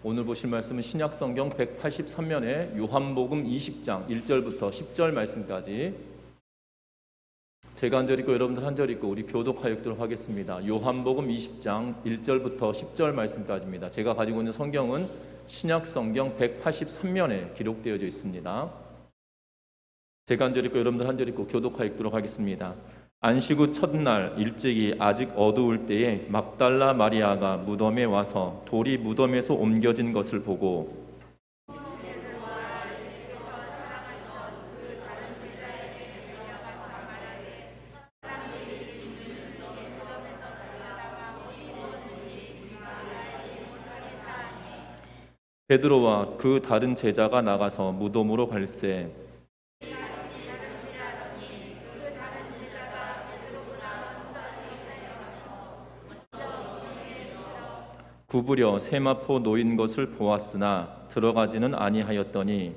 오늘 보실 말씀은 신약성경 183면에 요한복음 20장 1절부터 10절 말씀까지 제가 한 절 읽고 여러분들 한 절 읽고 우리 교독하였도록 하겠습니다. 요한복음 20장 1절부터 10절 말씀까지입니다. 제가 가지고 있는 성경은 신약성경 183면에 기록되어져 있습니다. 제가 한 절 읽고 여러분들 한 절 읽고 교독하였도록 하겠습니다. 안식 후 첫날 일찍이 아직 어두울 때에 막달라 마리아가 무덤에 와서 돌이 무덤에서 옮겨진 것을 보고 베드로와 그 다른 제자가 나가서 무덤으로 갈새 구부려 세마포 놓인 것을 보았으나 들어가지는 아니하였더니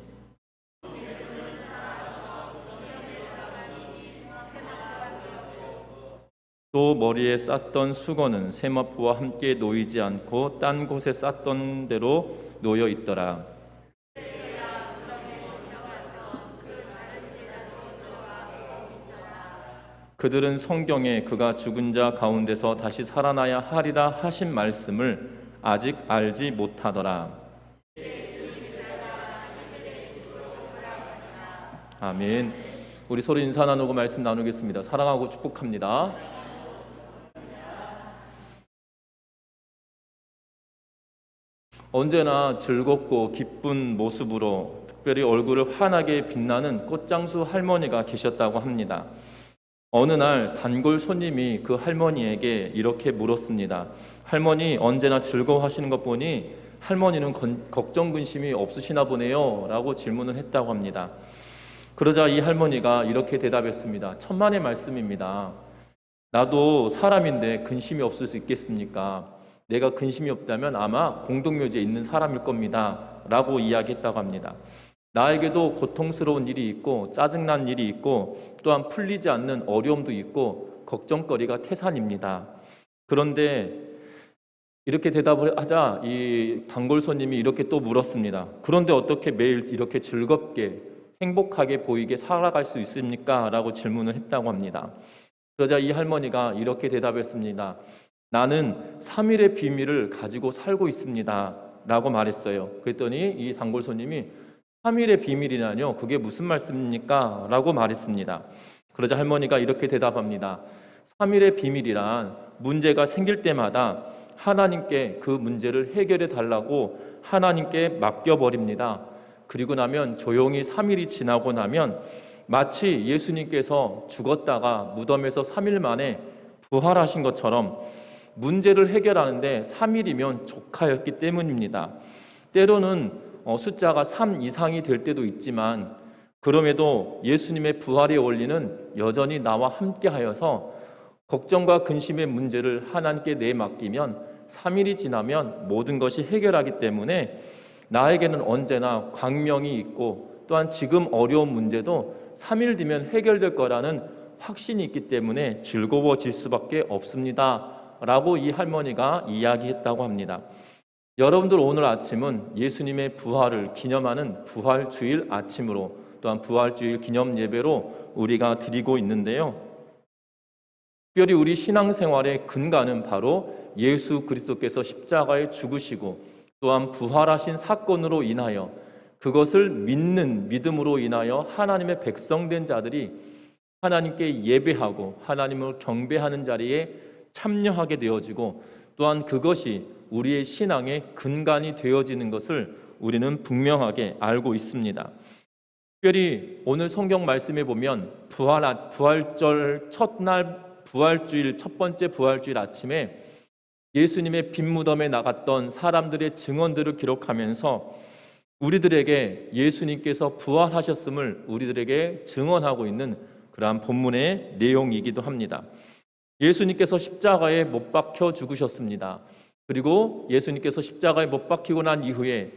또 머리에 쌌던 수건은 세마포와 함께 놓이지 않고 딴 곳에 쌌던 대로 놓여 있더라. 그들은 성경에 그가 죽은 자 가운데서 다시 살아나야 하리라 하신 말씀을 아직 알지 못하더라. 아멘. 우리 서로 인사 나누고 말씀 나누겠습니다. 사랑하고 축복합니다. 언제나 즐겁고 기쁜 모습으로 특별히 얼굴을 환하게 빛나는 꽃장수 할머니가 계셨다고 합니다. 어느 날 단골 손님이 그 할머니에게 이렇게 물었습니다. 할머니 언제나 즐거워하시는 것 보니 할머니는 걱정 근심이 없으시나 보네요 라고 질문을 했다고 합니다. 그러자 이 할머니가 이렇게 대답했습니다. 천만의 말씀입니다. 나도 사람인데 근심이 없을 수 있겠습니까? 내가 근심이 없다면 아마 공동묘지에 있는 사람일 겁니다 라고 이야기했다고 합니다. 나에게도 고통스러운 일이 있고 짜증난 일이 있고 또한 풀리지 않는 어려움도 있고 걱정거리가 태산입니다. 그런데 이렇게 대답을 하자 이 단골 손님이 이렇게 또 물었습니다. 그런데 어떻게 매일 이렇게 즐겁게 행복하게 보이게 살아갈 수 있습니까? 라고 질문을 했다고 합니다. 그러자 이 할머니가 이렇게 대답했습니다. 나는 3일의 비밀을 가지고 살고 있습니다 라고 말했어요. 그랬더니 이 단골 손님이 3일의 비밀이라뇨? 그게 무슨 말씀입니까? 라고 말했습니다. 그러자 할머니가 이렇게 대답합니다. 3일의 비밀이란 문제가 생길 때마다 하나님께 그 문제를 해결해 달라고 하나님께 맡겨버립니다. 그리고 나면 조용히 3일이 지나고 나면 마치 예수님께서 죽었다가 무덤에서 3일 만에 부활하신 것처럼 문제를 해결하는데 3일이면 족하였기 때문입니다. 때로는 숫자가 3 이상이 될 때도 있지만 그럼에도 예수님의 부활의 원리는 여전히 나와 함께하여서 걱정과 근심의 문제를 하나님께 내맡기면 3일이 지나면 모든 것이 해결하기 때문에 나에게는 언제나 광명이 있고 또한 지금 어려운 문제도 3일 뒤면 해결될 거라는 확신이 있기 때문에 즐거워질 수밖에 없습니다 라고 이 할머니가 이야기했다고 합니다. 여러분들 오늘 아침은 예수님의 부활을 기념하는 부활주일 아침으로 또한 부활주일 기념 예배로 우리가 드리고 있는데요. 특별히 우리 신앙생활의 근간은 바로 예수 그리스도께서 십자가에 죽으시고 또한 부활하신 사건으로 인하여 그것을 믿는 믿음으로 인하여 하나님의 백성된 자들이 하나님께 예배하고 하나님을 경배하는 자리에 참여하게 되어지고 또한 그것이 우리의 신앙의 근간이 되어지는 것을 우리는 분명하게 알고 있습니다. 특별히 오늘 성경 말씀에 보면 부활절 첫날 부활주일 첫 번째 부활주일 아침에 예수님의 빈 무덤에 나갔던 사람들의 증언들을 기록하면서 우리들에게 예수님께서 부활하셨음을 우리들에게 증언하고 있는 그러한 본문의 내용이기도 합니다. 예수님께서 십자가에 못 박혀 죽으셨습니다. 그리고 예수님께서 십자가에 못 박히고 난 이후에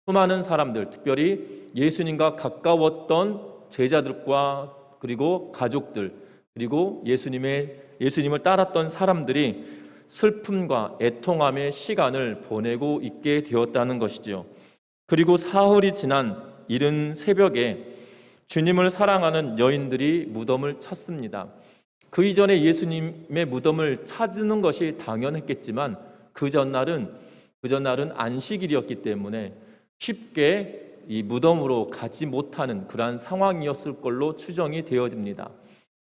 수많은 사람들, 특별히 예수님과 가까웠던 제자들과 그리고 가족들, 그리고 예수님을 따랐던 사람들이 슬픔과 애통함의 시간을 보내고 있게 되었다는 것이지요. 그리고 사흘이 지난 이른 새벽에 주님을 사랑하는 여인들이 무덤을 찾습니다. 그 이전에 예수님의 무덤을 찾는 것이 당연했겠지만 그 전날은 안식일이었기 때문에 쉽게 이 무덤으로 가지 못하는 그러한 상황이었을 걸로 추정이 되어집니다.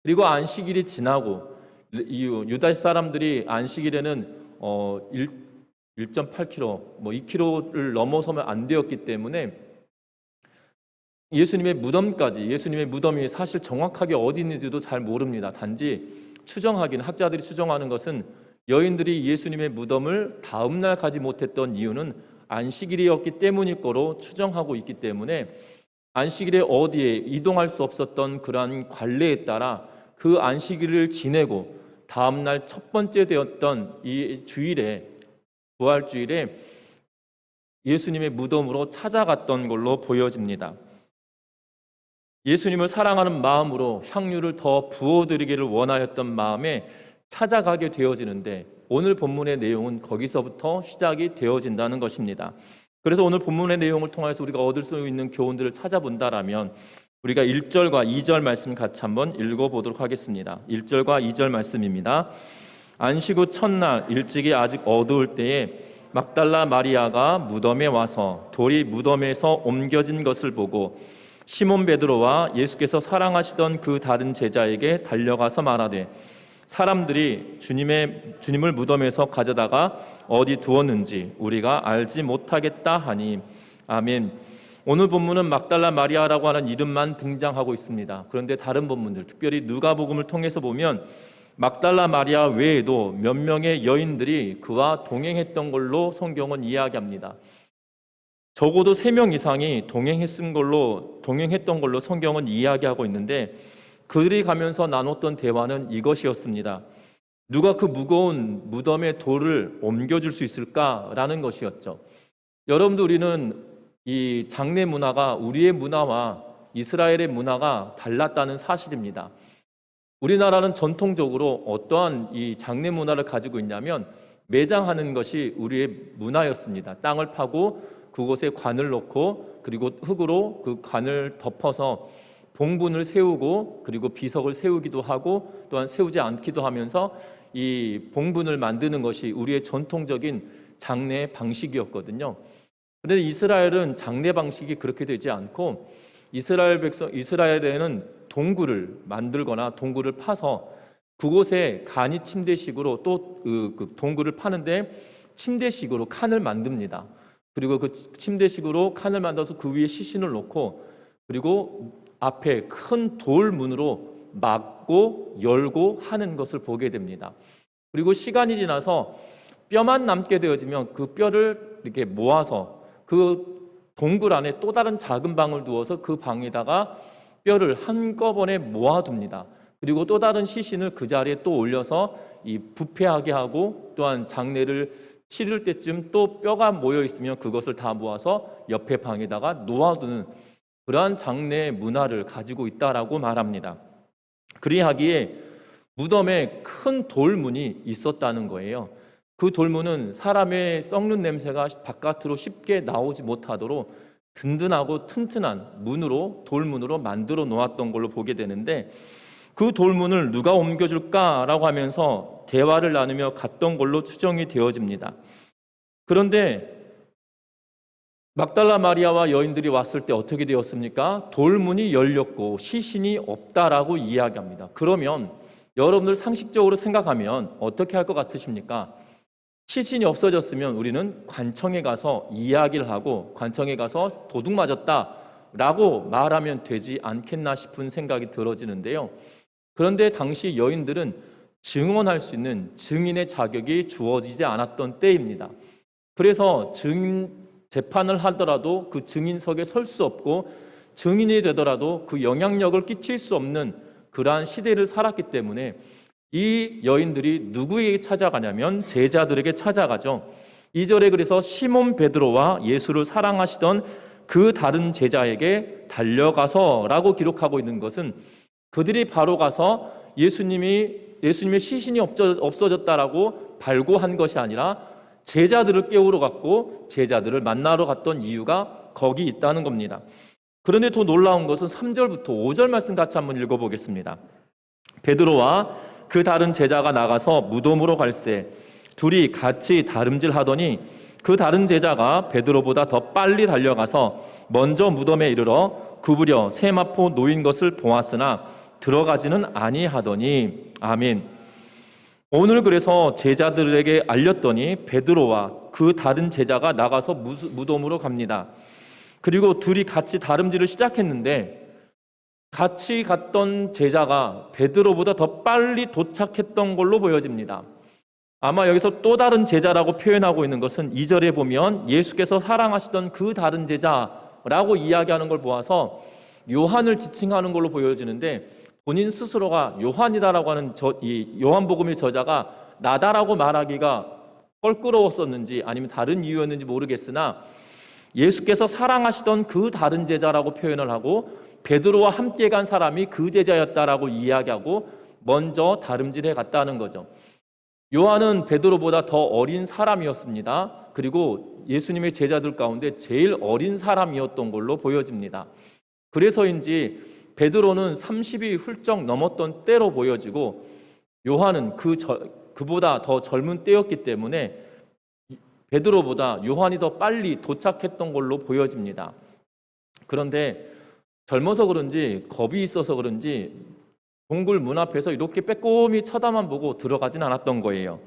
그리고 안식일이 지나고 유다 사람들이 안식일에는 1.8km, 2km를 넘어서면 안 되었기 때문에 예수님의 무덤이 사실 정확하게 어디 있는지도 잘 모릅니다. 단지 학자들이 추정하는 것은 여인들이 예수님의 무덤을 다음 날 가지 못했던 이유는 안식일이었기 때문일 거로 추정하고 있기 때문에 안식일에 어디에 이동할 수 없었던 그러한 관례에 따라 그 안식일을 지내고 다음 날 첫 번째 되었던 이 주일에, 부활주일에 예수님의 무덤으로 찾아갔던 걸로 보여집니다. 예수님을 사랑하는 마음으로 향유를 더 부어드리기를 원하였던 마음에 찾아가게 되어지는데 오늘 본문의 내용은 거기서부터 시작이 되어진다는 것입니다. 그래서 오늘 본문의 내용을 통해서 우리가 얻을 수 있는 교훈들을 찾아본다라면 우리가 1절과 2절 말씀 같이 한번 읽어보도록 하겠습니다. 1절과 2절 말씀입니다. 안식 후 첫날 일찍이 아직 어두울 때에 막달라 마리아가 무덤에 와서 돌이 무덤에서 옮겨진 것을 보고 시몬 베드로와 예수께서 사랑하시던 그 다른 제자에게 달려가서 말하되 사람들이 주님을 무덤에서 가져다가 어디 두었는지 우리가 알지 못하겠다 하니. 아멘. 오늘 본문은 막달라 마리아라고 하는 이름만 등장하고 있습니다. 그런데 다른 본문들, 특별히 누가복음을 통해서 보면 막달라 마리아 외에도 몇 명의 여인들이 그와 동행했던 걸로 성경은 이야기합니다. 적어도 3명 이상이 동행했던 걸로 성경은 이야기하고 있는데 그들이 가면서 나눴던 대화는 이것이었습니다. 누가 그 무거운 무덤의 돌을 옮겨줄 수 있을까라는 것이었죠. 여러분들, 우리는 이 장례 문화가 우리의 문화와 이스라엘의 문화가 달랐다는 사실입니다. 우리나라는 전통적으로 어떠한 이 장례 문화를 가지고 있냐면 매장하는 것이 우리의 문화였습니다. 땅을 파고 그곳에 관을 놓고 그리고 흙으로 그 관을 덮어서 봉분을 세우고 그리고 비석을 세우기도 하고 또한 세우지 않기도 하면서 이 봉분을 만드는 것이 우리의 전통적인 장례 방식이었거든요. 그런데 이스라엘은 장례 방식이 그렇게 되지 않고 이스라엘에는 동굴을 만들거나 동굴을 파서 그곳에 간이 침대식으로 또 그 동굴을 파는데 침대식으로 칸을 만듭니다. 그리고 그 침대식으로 칸을 만들어서 그 위에 시신을 놓고 그리고 앞에 큰 돌문으로 막고 열고 하는 것을 보게 됩니다. 그리고 시간이 지나서 뼈만 남게 되어지면 그 뼈를 이렇게 모아서 그 동굴 안에 또 다른 작은 방을 두어서 그 방에다가 뼈를 한꺼번에 모아둡니다. 그리고 또 다른 시신을 그 자리에 또 올려서 이 부패하게 하고 또한 장례를 치를 때쯤 또 뼈가 모여 있으면 그것을 다 모아서 옆에 방에다가 놓아두는 그러한 장례 문화를 가지고 있다라고 말합니다. 그리하기에 무덤에 큰 돌문이 있었다는 거예요. 그 돌문은 사람의 썩는 냄새가 바깥으로 쉽게 나오지 못하도록 든든하고 튼튼한 돌문으로 만들어 놓았던 걸로 보게 되는데 그 돌문을 누가 옮겨줄까라고 하면서 대화를 나누며 갔던 걸로 추정이 되어집니다. 그런데 막달라 마리아와 여인들이 왔을 때 어떻게 되었습니까? 돌문이 열렸고 시신이 없다라고 이야기합니다. 그러면 여러분들 상식적으로 생각하면 어떻게 할 것 같으십니까? 시신이 없어졌으면 우리는 관청에 가서 이야기를 하고 관청에 가서 도둑 맞았다라고 말하면 되지 않겠나 싶은 생각이 들어지는데요. 그런데 당시 여인들은 증언할 수 있는 증인의 자격이 주어지지 않았던 때입니다. 그래서 재판을 하더라도 그 증인석에 설 수 없고 증인이 되더라도 그 영향력을 끼칠 수 없는 그러한 시대를 살았기 때문에 이 여인들이 누구에게 찾아가냐면 제자들에게 찾아가죠. 2절에 그래서 시몬 베드로와 예수를 사랑하시던 그 다른 제자에게 달려가서라고 기록하고 있는 것은 그들이 바로 가서 예수님의 시신이 없어졌다라고 발고한 것이 아니라 제자들을 깨우러 갔고 제자들을 만나러 갔던 이유가 거기 있다는 겁니다. 그런데 더 놀라운 것은 3절부터 5절 말씀 같이 한번 읽어보겠습니다. 베드로와 그 다른 제자가 나가서 무덤으로 갈새 둘이 같이 다름질하더니 그 다른 제자가 베드로보다 더 빨리 달려가서 먼저 무덤에 이르러 구부려 세마포 놓인 것을 보았으나 들어가지는 아니하더니. 아멘. 오늘 그래서 제자들에게 알렸더니 베드로와 그 다른 제자가 나가서 무덤으로 갑니다. 그리고 둘이 같이 다름질을 시작했는데 같이 갔던 제자가 베드로보다 더 빨리 도착했던 걸로 보여집니다. 아마 여기서 또 다른 제자라고 표현하고 있는 것은 2절에 보면 예수께서 사랑하시던 그 다른 제자라고 이야기하는 걸 보아서 요한을 지칭하는 걸로 보여지는데, 본인 스스로가 요한이다라고 하는 이 요한복음의 저자가 나다라고 말하기가 껄끄러웠었는지 아니면 다른 이유였는지 모르겠으나 예수께서 사랑하시던 그 다른 제자라고 표현을 하고 베드로와 함께 간 사람이 그 제자였다라고 이야기하고 먼저 다름질해 갔다는 거죠. 요한은 베드로보다 더 어린 사람이었습니다. 그리고 예수님의 제자들 가운데 제일 어린 사람이었던 걸로 보여집니다. 그래서인지 베드로는 30이 훌쩍 넘었던 때로 보여지고 요한은 그보다 더 젊은 때였기 때문에 베드로보다 요한이 더 빨리 도착했던 걸로 보여집니다. 그런데 젊어서 그런지 겁이 있어서 그런지 동굴 문 앞에서 이렇게 빼꼼히 쳐다만 보고 들어가진 않았던 거예요.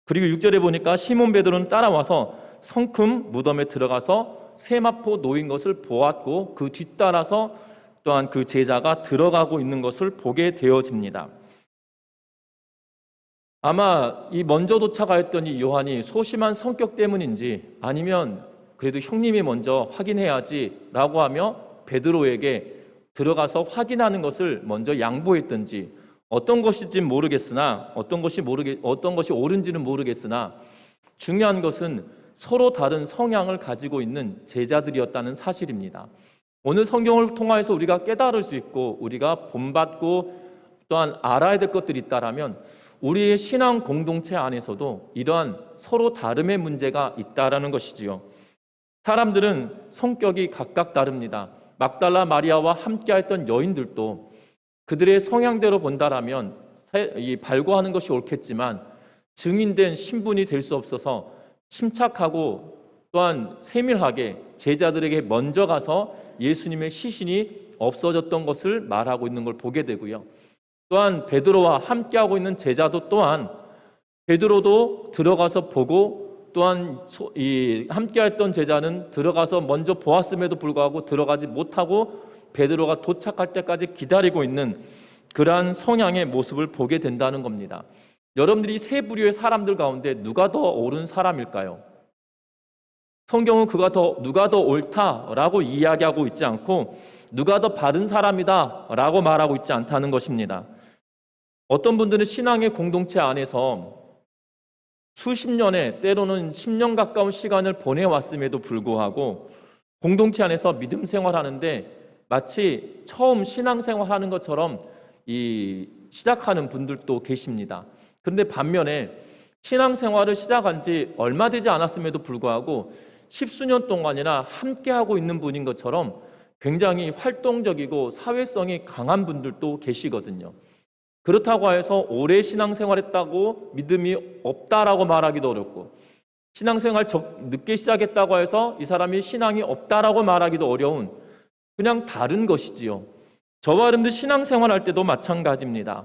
그리고 6절에 보니까 시몬 베드로는 따라와서 성큼 무덤에 들어가서 세마포 놓인 것을 보았고 그 뒤따라서 또한 그 제자가 들어가고 있는 것을 보게 되어집니다. 아마 이 먼저 도착하였던 이 요한이 소심한 성격 때문인지 아니면 그래도 형님이 먼저 확인해야지 라고 하며 베드로에게 들어가서 확인하는 것을 먼저 양보했든지 어떤 것인지 모르겠으나 어떤 것이 옳은지는 모르겠으나 중요한 것은 서로 다른 성향을 가지고 있는 제자들이었다는 사실입니다. 오늘 성경을 통하여서 우리가 깨달을 수 있고 우리가 본받고 또한 알아야 될 것들이 있다라면 우리의 신앙 공동체 안에서도 이러한 서로 다름의 문제가 있다라는 것이지요. 사람들은 성격이 각각 다릅니다. 막달라 마리아와 함께했던 여인들도 그들의 성향대로 본다라면 발고하는 것이 옳겠지만 증인된 신분이 될 수 없어서 침착하고 또한 세밀하게 제자들에게 먼저 가서 예수님의 시신이 없어졌던 것을 말하고 있는 걸 보게 되고요. 또한 베드로와 함께하고 있는 제자도 또한 베드로도 들어가서 보고 또한 함께했던 제자는 들어가서 먼저 보았음에도 불구하고 들어가지 못하고 베드로가 도착할 때까지 기다리고 있는 그러한 성향의 모습을 보게 된다는 겁니다. 여러분들이 세 부류의 사람들 가운데 누가 더 옳은 사람일까요? 성경은 누가 더 옳다라고 이야기하고 있지 않고 누가 더 바른 사람이다라고 말하고 있지 않다는 것입니다. 어떤 분들은 신앙의 공동체 안에서 수십 년의 때로는 10년 가까운 시간을 보내왔음에도 불구하고 공동체 안에서 믿음 생활하는데 마치 처음 신앙생활하는 것처럼 시작하는 분들도 계십니다. 그런데 반면에 신앙생활을 시작한 지 얼마 되지 않았음에도 불구하고 10수년 동안이나 함께하고 있는 분인 것처럼 굉장히 활동적이고 사회성이 강한 분들도 계시거든요. 그렇다고 해서 오래 신앙생활했다고 믿음이 없다라고 말하기도 어렵고 신앙생활 늦게 시작했다고 해서 이 사람이 신앙이 없다라고 말하기도 어려운 그냥 다른 것이지요. 저와 여러분들 신앙생활할 때도 마찬가지입니다.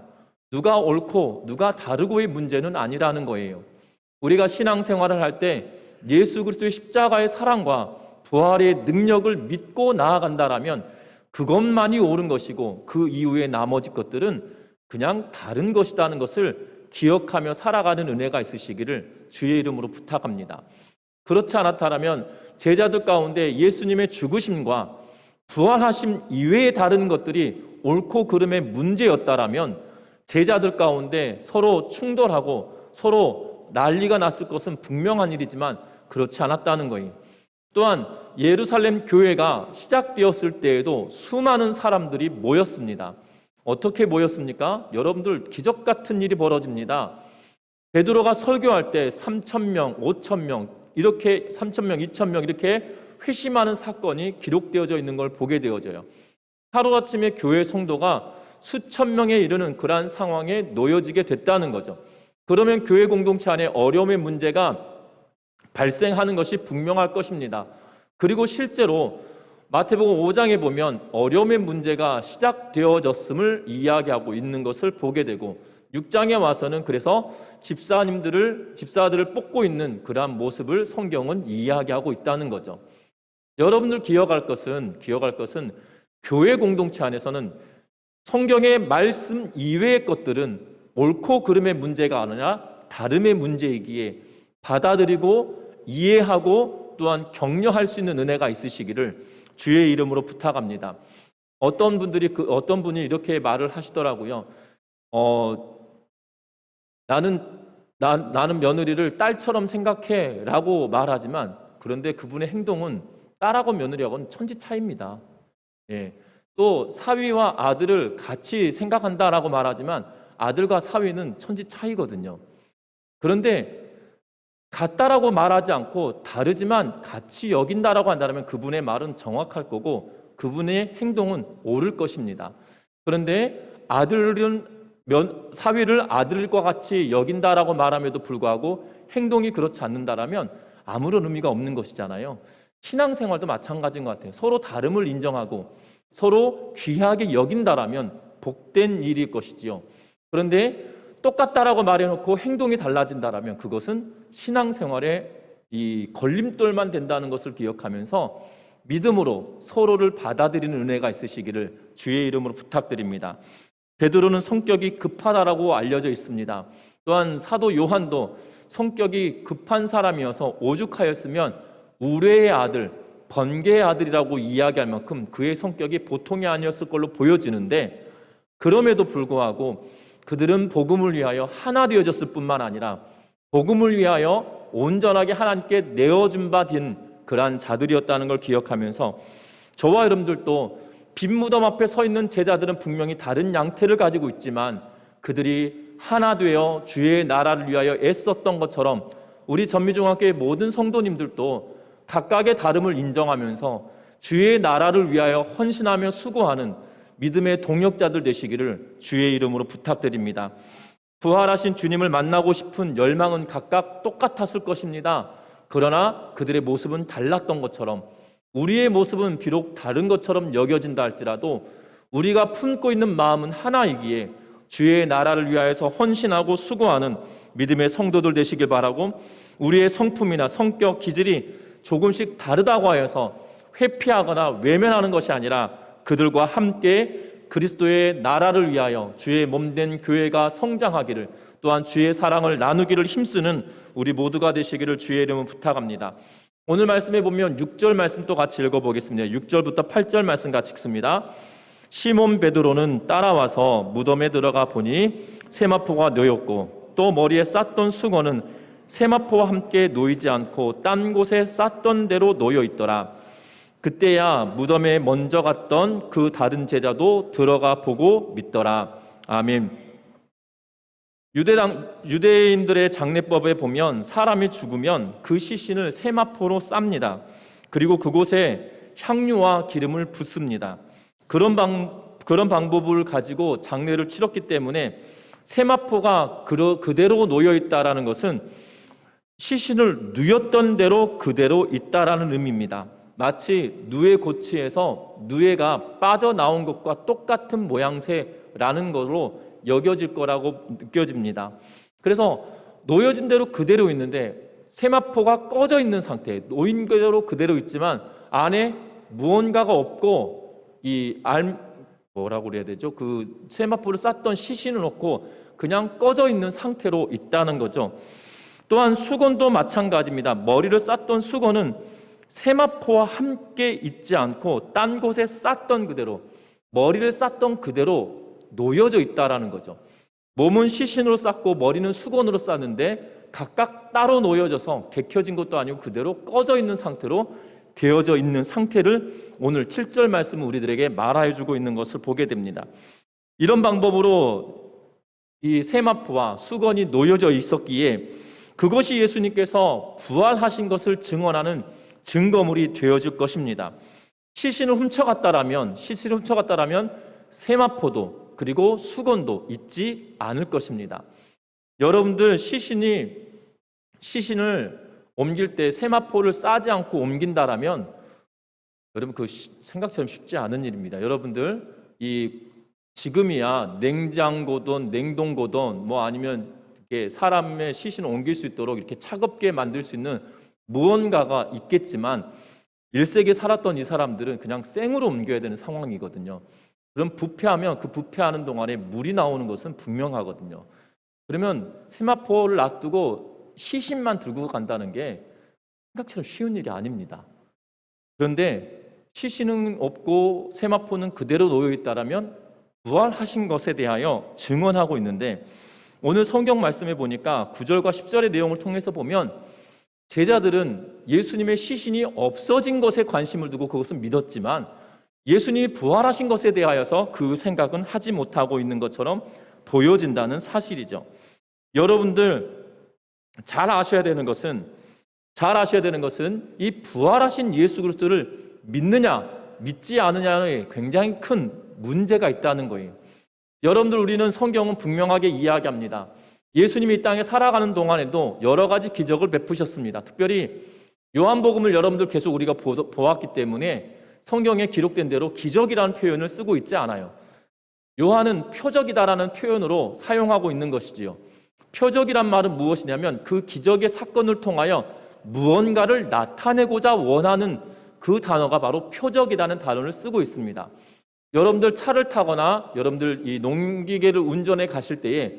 누가 옳고 누가 다르고의 문제는 아니라는 거예요. 우리가 신앙생활을 할 때 예수 그리스도의 십자가의 사랑과 부활의 능력을 믿고 나아간다라면 그것만이 옳은 것이고 그 이후의 나머지 것들은 그냥 다른 것이라는 것을 기억하며 살아가는 은혜가 있으시기를 주의 이름으로 부탁합니다. 그렇지 않았다면 제자들 가운데 예수님의 죽으심과 부활하심 이외의 다른 것들이 옳고 그름의 문제였다라면 제자들 가운데 서로 충돌하고 서로 난리가 났을 것은 분명한 일이지만 그렇지 않았다는 거예요. 또한 예루살렘 교회가 시작되었을 때에도 수많은 사람들이 모였습니다. 어떻게 모였습니까? 여러분들 기적 같은 일이 벌어집니다. 베드로가 설교할 때 3,000명, 5,000명 이렇게 3,000명, 2,000명 이렇게 회심하는 사건이 기록되어져 있는 걸 보게 되어져요. 하루아침에 교회 성도가 수천 명에 이르는 그러한 상황에 놓여지게 됐다는 거죠. 그러면 교회 공동체 안에 어려움의 문제가 발생하는 것이 분명할 것입니다. 그리고 실제로 마태복음 5장에 보면 어려움의 문제가 시작되어졌음을 이야기하고 있는 것을 보게 되고 6장에 와서는 그래서 집사들을 뽑고 있는 그러한 모습을 성경은 이야기하고 있다는 거죠. 여러분들 기억할 것은 교회 공동체 안에서는 성경의 말씀 이외의 것들은 옳고 그름의 문제가 아니라 다름의 문제이기에 받아들이고 이해하고 또한 격려할 수 있는 은혜가 있으시기를 주의 이름으로 부탁합니다. 어떤 분이 이렇게 말을 하시더라고요. 나는 며느리를 딸처럼 생각해라고 말하지만 그런데 그분의 행동은 딸하고 며느리하고는 천지 차이입니다. 예. 또 사위와 아들을 같이 생각한다라고 말하지만 아들과 사위는 천지 차이거든요. 그런데 같다라고 말하지 않고 다르지만 같이 여긴다라고 한다면 그분의 말은 정확할 거고 그분의 행동은 옳을 것입니다. 그런데 사위를 아들과 같이 여긴다라고 말함에도 불구하고 행동이 그렇지 않는다라면 아무런 의미가 없는 것이잖아요. 신앙생활도 마찬가지인 것 같아요. 서로 다름을 인정하고 서로 귀하게 여긴다라면 복된 일일 것이지요. 그런데 똑같다라고 말해놓고 행동이 달라진다라면 그것은 신앙생활의 이 걸림돌만 된다는 것을 기억하면서 믿음으로 서로를 받아들이는 은혜가 있으시기를 주의 이름으로 부탁드립니다. 베드로는 성격이 급하다라고 알려져 있습니다. 또한 사도 요한도 성격이 급한 사람이어서 오죽하였으면 우레의 아들, 번개의 아들이라고 이야기할 만큼 그의 성격이 보통이 아니었을 걸로 보여지는데 그럼에도 불구하고 그들은 복음을 위하여 하나 되어졌을 뿐만 아니라 복음을 위하여 온전하게 하나님께 내어준 바 된 그러한 자들이었다는 걸 기억하면서 저와 여러분들도 빈 무덤 앞에 서 있는 제자들은 분명히 다른 양태를 가지고 있지만 그들이 하나 되어 주의 나라를 위하여 애썼던 것처럼 우리 전미중학교의 모든 성도님들도 각각의 다름을 인정하면서 주의 나라를 위하여 헌신하며 수고하는 믿음의 동역자들 되시기를 주의 이름으로 부탁드립니다. 부활하신 주님을 만나고 싶은 열망은 각각 똑같았을 것입니다. 그러나 그들의 모습은 달랐던 것처럼 우리의 모습은 비록 다른 것처럼 여겨진다 할지라도 우리가 품고 있는 마음은 하나이기에 주의 나라를 위하여서 헌신하고 수고하는 믿음의 성도들 되시길 바라고 우리의 성품이나 성격, 기질이 조금씩 다르다고 하여서 회피하거나 외면하는 것이 아니라 그들과 함께 그리스도의 나라를 위하여 주의 몸된 교회가 성장하기를 또한 주의 사랑을 나누기를 힘쓰는 우리 모두가 되시기를 주의 이름으로 부탁합니다. 오늘 말씀에 보면 6절 말씀 또 같이 읽어보겠습니다. 6절부터 8절 말씀 같이 읽습니다. 시몬 베드로는 따라와서 무덤에 들어가 보니 세마포가 놓였고 또 머리에 쌌던 수건은 세마포와 함께 놓이지 않고 딴 곳에 쌌던 대로 놓여 있더라. 그때야 무덤에 먼저 갔던 그 다른 제자도 들어가 보고 믿더라. 아멘. 유대인들의 장례법에 보면 사람이 죽으면 그 시신을 세마포로 쌉니다. 그리고 그곳에 향유와 기름을 붓습니다. 그런 방법을 가지고 장례를 치렀기 때문에 세마포가 그대로 놓여 있다라는 것은 시신을 누였던 대로 그대로 있다라는 의미입니다. 마치 누에 고치에서 누에가 빠져나온 것과 똑같은 모양새라는 것으로 여겨질 거라고 느껴집니다. 그래서 놓여진 대로 그대로 있는데 세마포가 꺼져 있는 상태, 놓인 그대로 그대로 있지만 안에 무언가가 없고 뭐라고 그래야 되죠? 그 세마포를 쌌던 시신을 놓고 그냥 꺼져 있는 상태로 있다는 거죠. 또한 수건도 마찬가지입니다. 머리를 쌌던 수건은 세마포와 함께 있지 않고 딴 곳에 쌌던 그대로 머리를 쌌던 그대로 놓여져 있다라는 거죠. 몸은 시신으로 쌌고 머리는 수건으로 쌌는데 각각 따로 놓여져서 개켜진 것도 아니고 그대로 꺼져 있는 상태로 되어져 있는 상태를 오늘 7절 말씀은 우리들에게 말해주고 있는 것을 보게 됩니다. 이런 방법으로 이 세마포와 수건이 놓여져 있었기에 그것이 예수님께서 부활하신 것을 증언하는 증거물이 되어줄 것입니다. 시신을 훔쳐갔다라면 세마포도 그리고 수건도 잊지 않을 것입니다. 여러분들 시신을 옮길 때 세마포를 싸지 않고 옮긴다라면 여러분 그 생각처럼 쉽지 않은 일입니다. 여러분들 지금이야 냉장고든 냉동고든 뭐 아니면 이렇게 사람의 시신을 옮길 수 있도록 이렇게 차갑게 만들 수 있는 무언가가 있겠지만 1세기에 살았던 이 사람들은 그냥 생으로 옮겨야 되는 상황이거든요. 그럼 부패하면 그 부패하는 동안에 물이 나오는 것은 분명하거든요. 그러면 세마포를 놔두고 시신만 들고 간다는 게 생각처럼 쉬운 일이 아닙니다. 그런데 시신은 없고 세마포는 그대로 놓여 있다라면 부활하신 것에 대하여 증언하고 있는데, 오늘 성경 말씀에 보니까 9절과 10절의 내용을 통해서 보면 제자들은 예수님의 시신이 없어진 것에 관심을 두고 그것을 믿었지만 예수님이 부활하신 것에 대하여서 그 생각은 하지 못하고 있는 것처럼 보여진다는 사실이죠. 여러분들 잘 아셔야 되는 것은 이 부활하신 예수 그리스도를 믿느냐 믿지 않느냐에 굉장히 큰 문제가 있다는 거예요. 여러분들 우리는 성경은 분명하게 이야기합니다. 예수님이 이 땅에 살아가는 동안에도 여러 가지 기적을 베푸셨습니다. 특별히 요한복음을 여러분들 계속 우리가 보았기 때문에 성경에 기록된 대로 기적이라는 표현을 쓰고 있지 않아요. 요한은 표적이다라는 표현으로 사용하고 있는 것이지요. 표적이란 말은 무엇이냐면 그 기적의 사건을 통하여 무언가를 나타내고자 원하는 그 단어가 바로 표적이라는 단어를 쓰고 있습니다. 여러분들 차를 타거나 여러분들 이 농기계를 운전해 가실 때에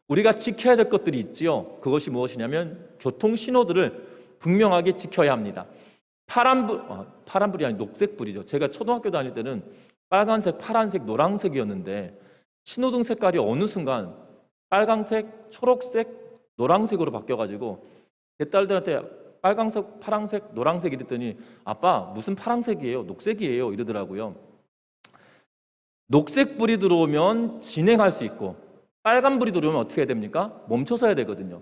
우리가 지켜야 될 것들이 있지요. 그것이 무엇이냐면 교통 신호들을 분명하게 지켜야 합니다. 파란불이 아니 녹색불이죠. 제가 초등학교 다닐 때는 빨간색, 파란색, 노란색이었는데 신호등 색깔이 어느 순간 빨간색, 초록색, 노란색으로 바뀌어가지고 제 딸들한테 빨간색, 파란색, 노란색 이랬더니 아빠 무슨 파란색이에요? 녹색이에요 이러더라고요. 녹색불이 들어오면 진행할 수 있고 빨간불이 들어오면 어떻게 해야 됩니까? 멈춰서야 되거든요.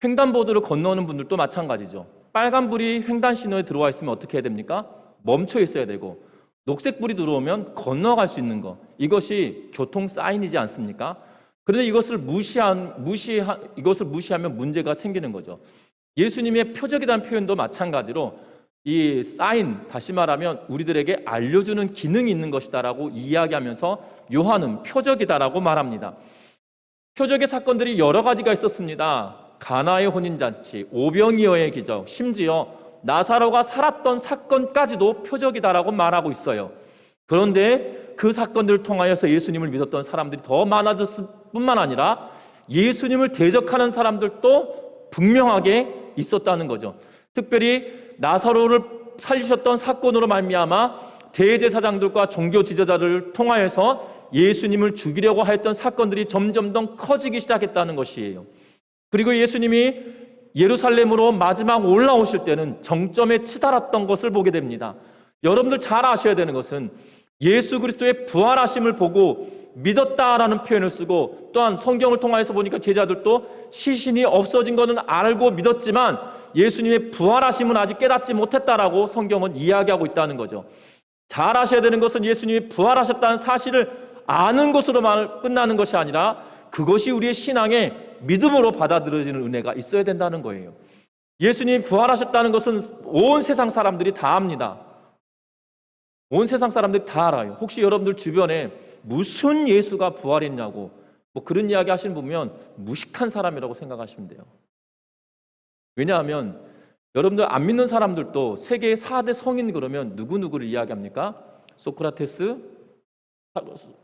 횡단보도를 건너는 분들도 마찬가지죠. 빨간불이 횡단 신호에 들어와 있으면 어떻게 해야 됩니까? 멈춰 있어야 되고 녹색불이 들어오면 건너갈 수 있는 것, 이것이 교통 사인이지 않습니까? 그런데 이것을 무시하면 문제가 생기는 거죠. 예수님의 표적이라는 표현도 마찬가지로 이 사인, 다시 말하면 우리들에게 알려주는 기능이 있는 것이다라고 이야기하면서 요한은 표적이다라고 말합니다. 표적의 사건들이 여러 가지가 있었습니다. 가나의 혼인잔치, 오병이어의 기적, 심지어 나사로가 살았던 사건까지도 표적이다라고 말하고 있어요. 그런데 그 사건들을 통하여서 예수님을 믿었던 사람들이 더 많아졌을 뿐만 아니라 예수님을 대적하는 사람들도 분명하게 있었다는 거죠. 특별히 나사로를 살리셨던 사건으로 말미암아 대제사장들과 종교 지도자들을 통하여서 예수님을 죽이려고 했던 사건들이 점점 더 커지기 시작했다는 것이에요. 그리고 예수님이 예루살렘으로 마지막 올라오실 때는 정점에 치달았던 것을 보게 됩니다. 여러분들 잘 아셔야 되는 것은 예수 그리스도의 부활하심을 보고 믿었다라는 표현을 쓰고, 또한 성경을 통해서 보니까 제자들도 시신이 없어진 것은 알고 믿었지만 예수님의 부활하심은 아직 깨닫지 못했다라고 성경은 이야기하고 있다는 거죠. 잘 아셔야 되는 것은 예수님이 부활하셨다는 사실을 아는 것으로만 끝나는 것이 아니라 그것이 우리의 신앙의 믿음으로 받아들여지는 은혜가 있어야 된다는 거예요. 예수님이 부활하셨다는 것은 온 세상 사람들이 다 압니다. 온 세상 사람들이 다 알아요. 혹시 여러분들 주변에 무슨 예수가 부활했냐고 뭐 그런 이야기 하시는 분 보면 무식한 사람이라고 생각하시면 돼요. 왜냐하면 여러분들 안 믿는 사람들도 세계의 4대 성인 그러면 누구누구를 이야기합니까? 소크라테스,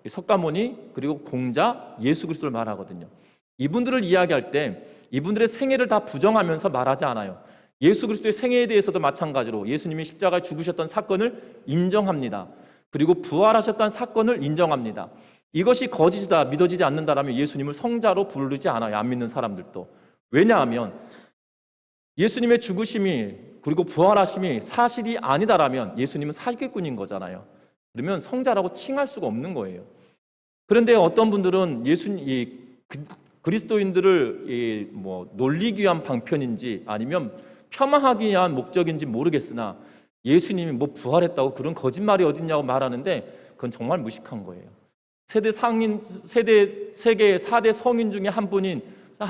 석가모니, 그리고 공자, 예수 그리스도를 말하거든요. 이분들을 이야기할 때 이분들의 생애를 다 부정하면서 말하지 않아요. 예수 그리스도의 생애에 대해서도 마찬가지로 예수님이 십자가에 죽으셨던 사건을 인정합니다. 그리고 부활하셨다는 사건을 인정합니다. 이것이 거짓이다, 믿어지지 않는다라면 예수님을 성자로 부르지 않아요. 안 믿는 사람들도. 왜냐하면 예수님의 죽으심이 그리고 부활하심이 사실이 아니다라면 예수님은 사기꾼인 거잖아요. 그러면 성자라고 칭할 수가 없는 거예요. 그런데 어떤 분들은 그리스도인들을 놀리기 위한 방편인지 아니면 폄하하기 위한 목적인지 모르겠으나 예수님이 부활했다고 그런 거짓말이 어딨냐고 말하는데 그건 정말 무식한 거예요. 세계 4대 성인 중에 한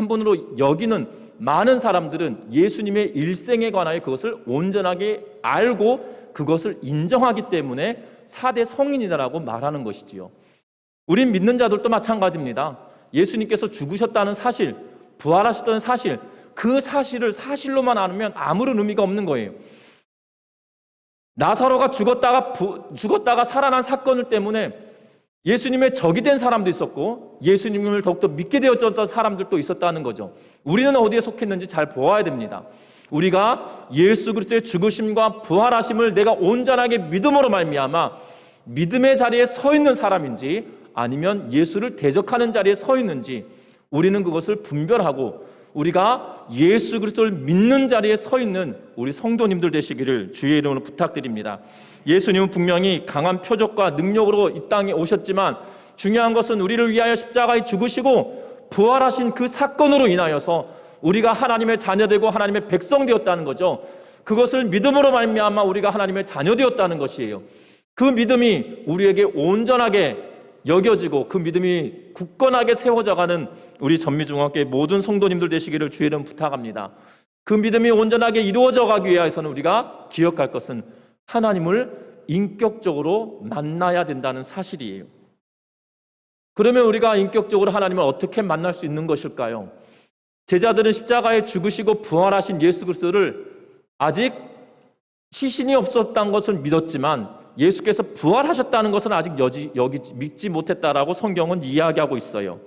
분으로 여기는 많은 사람들은 예수님의 일생에 관하여 그것을 온전하게 알고 그것을 인정하기 때문에 4대 성인이라고 말하는 것이지요. 우린 믿는 자들도 마찬가지입니다. 예수님께서 죽으셨다는 사실, 부활하셨다는 사실, 그 사실을 사실로만 알면 아무런 의미가 없는 거예요. 나사로가 죽었다가 살아난 사건을 때문에 예수님의 적이 된 사람도 있었고 예수님을 더욱더 믿게 되었던 사람들도 있었다는 거죠. 우리는 어디에 속했는지 잘 보아야 됩니다. 우리가 예수 그리스도의 죽으심과 부활하심을 내가 온전하게 믿음으로 말미암아 믿음의 자리에 서 있는 사람인지 아니면 예수를 대적하는 자리에 서 있는지 우리는 그것을 분별하고 우리가 예수 그리스도를 믿는 자리에 서 있는 우리 성도님들 되시기를 주의 이름으로 부탁드립니다. 예수님은 분명히 강한 표적과 능력으로 이 땅에 오셨지만 중요한 것은 우리를 위하여 십자가에 죽으시고 부활하신 그 사건으로 인하여서 우리가 하나님의 자녀되고 하나님의 백성 되었다는 거죠. 그것을 믿음으로 말미암아 우리가 하나님의 자녀 되었다는 것이에요. 그 믿음이 우리에게 온전하게 여겨지고 그 믿음이 굳건하게 세워져가는 우리 전미중학교의 모든 성도님들 되시기를 주의 이름 부탁합니다. 그 믿음이 온전하게 이루어져 가기 위해서는 우리가 기억할 것은 하나님을 인격적으로 만나야 된다는 사실이에요. 그러면 우리가 인격적으로 하나님을 어떻게 만날 수 있는 것일까요? 제자들은 십자가에 죽으시고 부활하신 예수 그리스도를 아직 시신이 없었다는 것을 믿었지만 예수께서 부활하셨다는 것은 아직 믿지 못했다라고 성경은 이야기하고 있어요.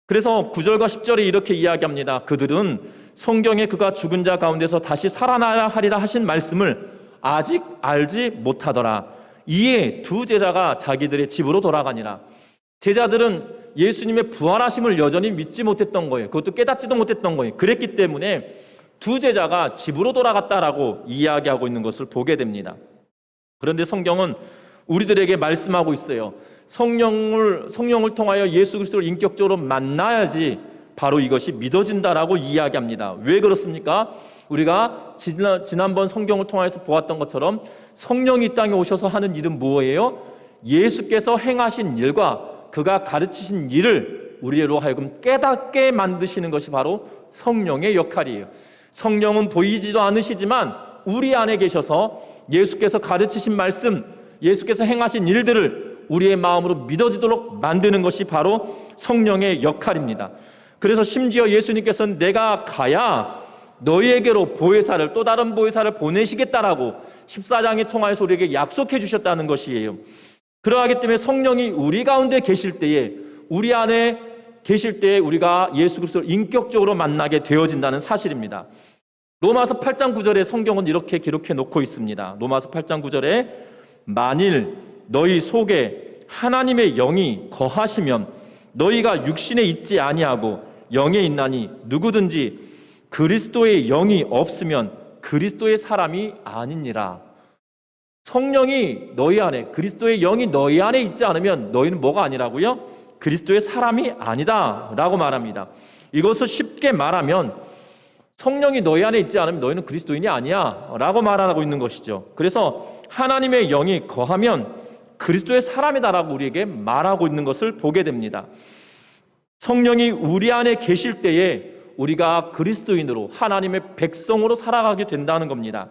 그래서 9절과 10절에 이렇게 이야기합니다. 그들은 성경에 그가 죽은 자 가운데서 다시 살아나야 하리라 하신 말씀을 아직 알지 못하더라. 이에 두 제자가 자기들의 집으로 돌아가니라. 제자들은 예수님의 부활하심을 여전히 믿지 못했던 거예요. 그것도 깨닫지도 못했던 거예요. 그랬기 때문에 두 제자가 집으로 돌아갔다라고 이야기하고 있는 것을 보게 됩니다. 그런데 성경은 우리들에게 말씀하고 있어요. 성령을 통하여 예수 그리스도를 인격적으로 만나야지 바로 이것이 믿어진다라고 이야기합니다. 왜 그렇습니까? 우리가 지난번 성경을 통해서 보았던 것처럼 성령이 이 땅에 오셔서 하는 일은 뭐예요? 예수께서 행하신 일과 그가 가르치신 일을 우리로 하여금 깨닫게 만드시는 것이 바로 성령의 역할이에요. 성령은 보이지도 않으시지만 우리 안에 계셔서 예수께서 가르치신 말씀, 예수께서 행하신 일들을 우리의 마음으로 믿어지도록 만드는 것이 바로 성령의 역할입니다. 그래서 심지어 예수님께서는 내가 가야 너희에게로 보혜사를, 또 다른 보혜사를 보내시겠다라고 14장에 통하여서 우리에게 약속해 주셨다는 것이에요. 그러하기 때문에 성령이 우리 가운데 계실 때에, 우리 안에 계실 때에 우리가 예수 그리스도를 인격적으로 만나게 되어진다는 사실입니다. 로마서 8장 9절에 성경은 이렇게 기록해 놓고 있습니다. 로마서 8장 9절에 만일 너희 속에 하나님의 영이 거하시면 너희가 육신에 있지 아니하고 영에 있나니 누구든지 그리스도의 영이 없으면 그리스도의 사람이 아니니라. 성령이 너희 안에, 그리스도의 영이 너희 안에 있지 않으면 너희는 뭐가 아니라고요? 그리스도의 사람이 아니다 라고 말합니다. 이것을 쉽게 말하면 성령이 너희 안에 있지 않으면 너희는 그리스도인이 아니야 라고 말하고 있는 것이죠. 그래서 하나님의 영이 거하면 그리스도의 사람이다라고 우리에게 말하고 있는 것을 보게 됩니다. 성령이 우리 안에 계실 때에 우리가 그리스도인으로, 하나님의 백성으로 살아가게 된다는 겁니다.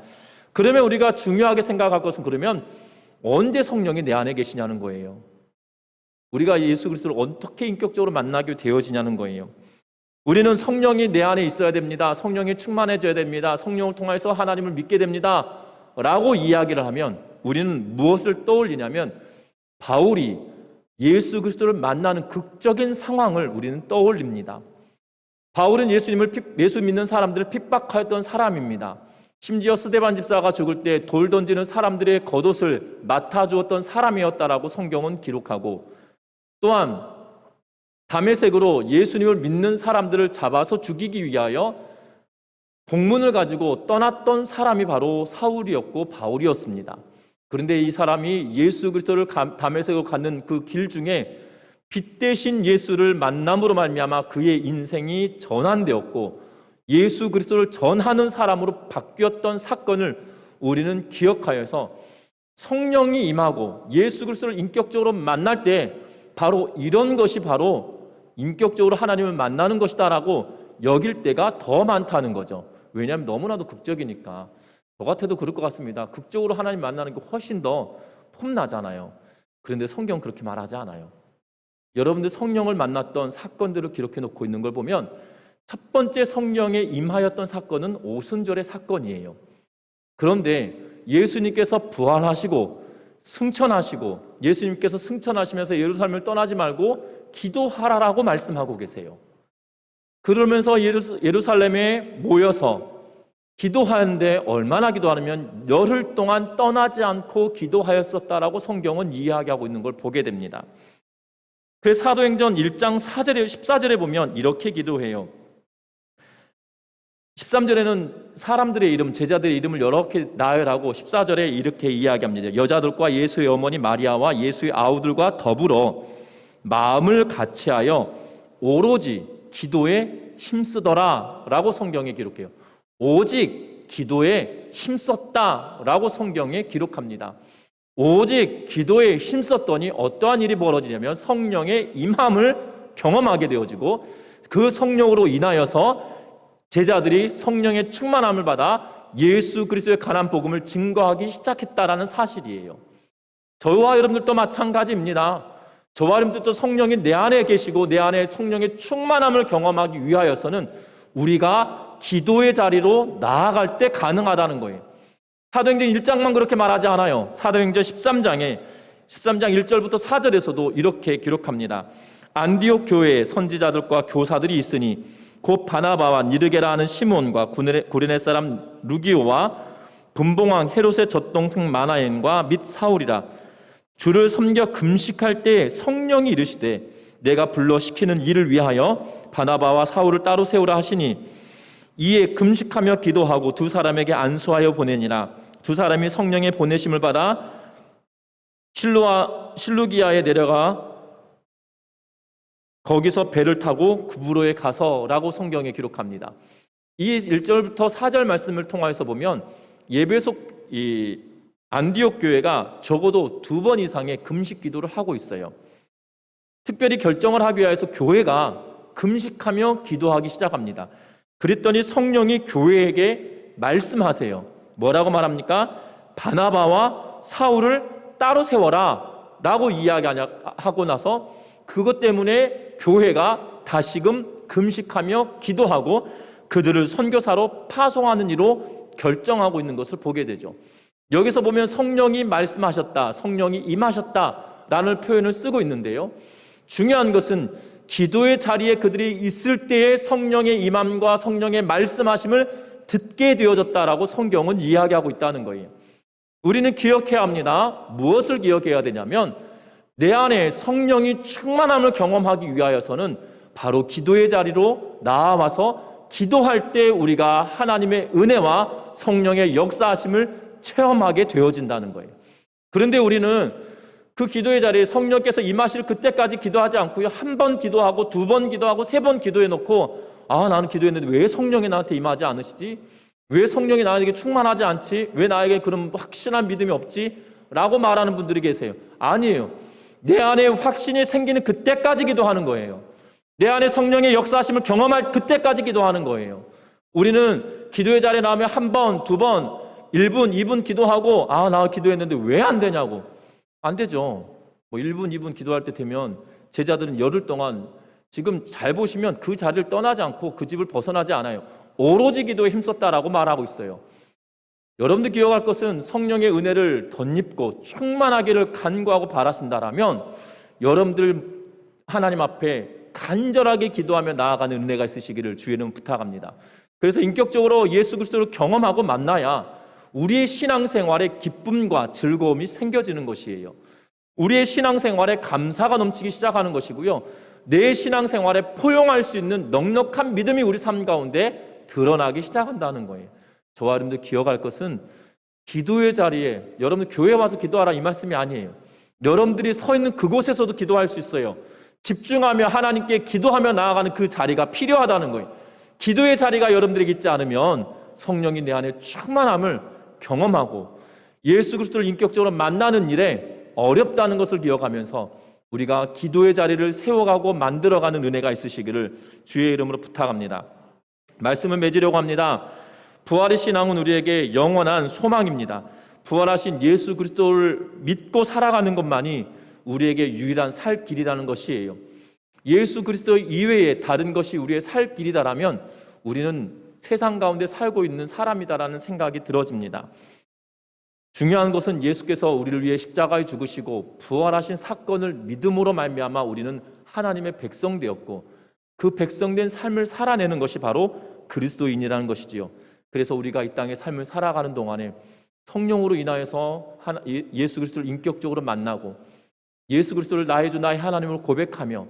그러면 우리가 중요하게 생각할 것은, 그러면 언제 성령이 내 안에 계시냐는 거예요. 우리가 예수 그리스도를 어떻게 인격적으로 만나게 되어지냐는 거예요. 우리는 성령이 내 안에 있어야 됩니다. 성령이 충만해져야 됩니다. 성령을 통해서 하나님을 믿게 됩니다 라고 이야기를 하면 우리는 무엇을 떠올리냐면 바울이 예수 그리스도를 만나는 극적인 상황을 우리는 떠올립니다. 바울은 예수 믿는 사람들을 핍박하였던 사람입니다. 심지어 스데반 집사가 죽을 때 돌 던지는 사람들의 겉옷을 맡아주었던 사람이었다라고 성경은 기록하고, 또한 다메섹으로 예수님을 믿는 사람들을 잡아서 죽이기 위하여 복문을 가지고 떠났던 사람이 바로 사울이었고 바울이었습니다. 그런데 이 사람이 예수 그리스도를 다메섹으로 가는 그 길 중에 빛 대신 예수를 만남으로 말미암아 그의 인생이 전환되었고 예수 그리스도를 전하는 사람으로 바뀌었던 사건을 우리는 기억하여서 성령이 임하고 예수 그리스도를 인격적으로 만날 때 바로 이런 것이 바로 인격적으로 하나님을 만나는 것이다라고 여길 때가 더 많다는 거죠. 왜냐하면 너무나도 극적이니까. 저 같아도 그럴 것 같습니다. 극적으로 하나님 만나는 게 훨씬 더 폼나잖아요. 그런데 성경은 그렇게 말하지 않아요. 여러분들 성령을 만났던 사건들을 기록해 놓고 있는 걸 보면 첫 번째 성령에 임하였던 사건은 오순절의 사건이에요. 그런데 예수님께서 부활하시고 승천하시고 예수님께서 승천하시면서 예루살렘을 떠나지 말고 기도하라라고 말씀하고 계세요. 그러면서 예루살렘에 모여서 기도하는데 얼마나 기도하냐면 열흘 동안 떠나지 않고 기도하였었다라고 성경은 이야기하고 있는 걸 보게 됩니다. 그래서 사도행전 1장 4절에 14절에 보면 이렇게 기도해요. 13절에는 사람들의 이름, 제자들의 이름을 여러 개 나열하고 14절에 이렇게 이야기합니다. 여자들과 예수의 어머니 마리아와 예수의 아우들과 더불어 마음을 같이하여 오로지 기도에 힘쓰더라 라고 성경에 기록해요. 오직 기도에 힘썼다라고 성경에 기록합니다. 오직 기도에 힘썼더니 어떠한 일이 벌어지냐면 성령의 임함을 경험하게 되어지고 그 성령으로 인하여서 제자들이 성령의 충만함을 받아 예수 그리스도의 가난 복음을 증거하기 시작했다라는 사실이에요. 저와 여러분들도 마찬가지입니다. 저와 여러분들도 성령이 내 안에 계시고 내 안에 성령의 충만함을 경험하기 위하여서는 우리가 기도의 자리로 나아갈 때 가능하다는 거예요. 사도행전 1장만 그렇게 말하지 않아요. 사도행전 13장 1절부터 4절에서도 이렇게 기록합니다. 안디옥 교회에 선지자들과 교사들이 있으니 곧 바나바와 니르게라 하는 시몬과 구레네 사람 루기오와 분봉왕 헤롯의 젖동생 마나엔과 및 사울이라. 주를 섬겨 금식할 때 성령이 이르시되 내가 불러 시키는 일을 위하여 바나바와 사울을 따로 세우라 하시니 이에 금식하며 기도하고 두 사람에게 안수하여 보내니라. 두 사람이 성령의 보내심을 받아 실루기아에 내려가 거기서 배를 타고 구브로에 가서라고 성경에 기록합니다. 이 1절부터 4절 말씀을 통해서 보면 예배소 안디옥 교회가 적어도 2번 이상의 금식 기도를 하고 있어요. 특별히 결정을 하기 위해서 교회가 금식하며 기도하기 시작합니다. 그랬더니 성령이 교회에게 말씀하세요. 뭐라고 말합니까? 바나바와 사울을 따로 세워라 라고 이야기하고 나서 그것 때문에 교회가 다시금 금식하며 기도하고 그들을 선교사로 파송하는 일로 결정하고 있는 것을 보게 되죠. 여기서 보면 성령이 말씀하셨다, 성령이 임하셨다라는 표현을 쓰고 있는데요. 중요한 것은 기도의 자리에 그들이 있을 때의 성령의 임함과 성령의 말씀하심을 듣게 되어졌다라고 성경은 이야기하고 있다는 거예요. 우리는 기억해야 합니다. 무엇을 기억해야 되냐면 내 안에 성령이 충만함을 경험하기 위하여서는 바로 기도의 자리로 나와서 기도할 때 우리가 하나님의 은혜와 성령의 역사하심을 체험하게 되어진다는 거예요. 그런데 우리는 그 기도의 자리에 성령께서 임하실 그때까지 기도하지 않고요. 한 번 기도하고 2번 기도하고 3번 기도해 놓고 나는 기도했는데 왜 성령이 나한테 임하지 않으시지? 왜 성령이 나에게 충만하지 않지? 왜 나에게 그런 확신한 믿음이 없지? 라고 말하는 분들이 계세요. 아니에요. 내 안에 확신이 생기는 그때까지 기도하는 거예요. 내 안에 성령의 역사하심을 경험할 그때까지 기도하는 거예요. 우리는 기도의 자리에 나오면 1번, 2번, 1분, 2분 기도하고 나 기도했는데 왜 안 되냐고. 안 되죠. 1분, 2분 기도할 때 되면 제자들은 열흘 동안 지금 잘 보시면 그 자리를 떠나지 않고 그 집을 벗어나지 않아요. 오로지 기도에 힘썼다라고 말하고 있어요. 여러분들 기억할 것은 성령의 은혜를 덧입고 충만하기를 간구하고 바라신다라면 여러분들 하나님 앞에 간절하게 기도하며 나아가는 은혜가 있으시기를 주의는 부탁합니다. 그래서 인격적으로 예수 그리스도를 경험하고 만나야 우리의 신앙생활에 기쁨과 즐거움이 생겨지는 것이에요. 우리의 신앙생활에 감사가 넘치기 시작하는 것이고요. 내 신앙생활에 포용할 수 있는 넉넉한 믿음이 우리 삶 가운데 드러나기 시작한다는 거예요. 저와 여러분들 기억할 것은 기도의 자리에 여러분들 교회에 와서 기도하라 이 말씀이 아니에요. 여러분들이 서 있는 그곳에서도 기도할 수 있어요. 집중하며 하나님께 기도하며 나아가는 그 자리가 필요하다는 거예요. 기도의 자리가 여러분들에게 있지 않으면 성령이 내 안에 충만함을 경험하고 예수 그리스도를 인격적으로 만나는 일에 어렵다는 것을 기억하면서 우리가 기도의 자리를 세워가고 만들어가는 은혜가 있으시기를 주의 이름으로 부탁합니다. 말씀을 맺으려고 합니다. 부활의 신앙은 우리에게 영원한 소망입니다. 부활하신 예수 그리스도를 믿고 살아가는 것만이 우리에게 유일한 살 길이라는 것이에요. 예수 그리스도 이외에 다른 것이 우리의 살 길이다라면 우리는 세상 가운데 살고 있는 사람이다라는 생각이 들어집니다. 중요한 것은 예수께서 우리를 위해 십자가에 죽으시고 부활하신 사건을 믿음으로 말미암아 우리는 하나님의 백성 되었고 그 백성된 삶을 살아내는 것이 바로 그리스도인이라는 것이지요. 그래서 우리가 이 땅에 삶을 살아가는 동안에 성령으로 인하여서 예수 그리스도를 인격적으로 만나고 예수 그리스도를 나의 주 나의 하나님을 고백하며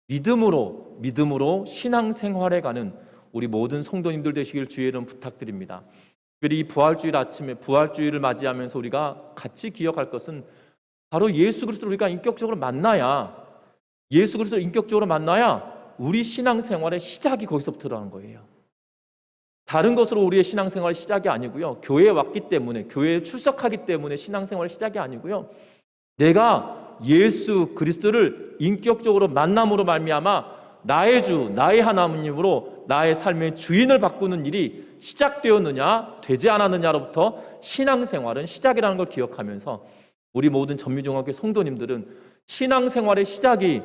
믿음으로 신앙생활에 가는 우리 모든 성도님들 되시길 주의 이름 부탁드립니다. 특별히 이 부활주일 아침에 부활주일을 맞이하면서 우리가 같이 기억할 것은 바로 예수 그리스도를 우리가 인격적으로 만나야 예수 그리스도를 인격적으로 만나야 우리 신앙생활의 시작이 거기서부터라는 거예요. 다른 것으로 우리의 신앙생활의 시작이 아니고요. 교회에 왔기 때문에 교회에 출석하기 때문에 신앙생활의 시작이 아니고요. 내가 예수 그리스도를 인격적으로 만남으로 말미암아 나의 주, 나의 하나님으로 나의 삶의 주인을 바꾸는 일이 시작되었느냐, 되지 않았느냐로부터 신앙생활은 시작이라는 걸 기억하면서 우리 모든 전미중학교 성도님들은 신앙생활의 시작이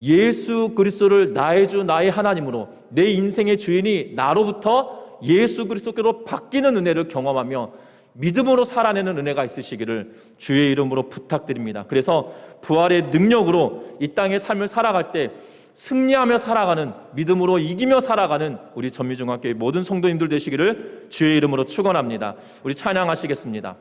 예수 그리스도를 나의 주, 나의 하나님으로 내 인생의 주인이 나로부터 예수 그리스도께로 바뀌는 은혜를 경험하며 믿음으로 살아내는 은혜가 있으시기를 주의 이름으로 부탁드립니다. 그래서 부활의 능력으로 이 땅의 삶을 살아갈 때 승리하며 살아가는 믿음으로 이기며 살아가는 우리 전미중학교의 모든 성도님들 되시기를 주의 이름으로 축원합니다. 우리 찬양하시겠습니다.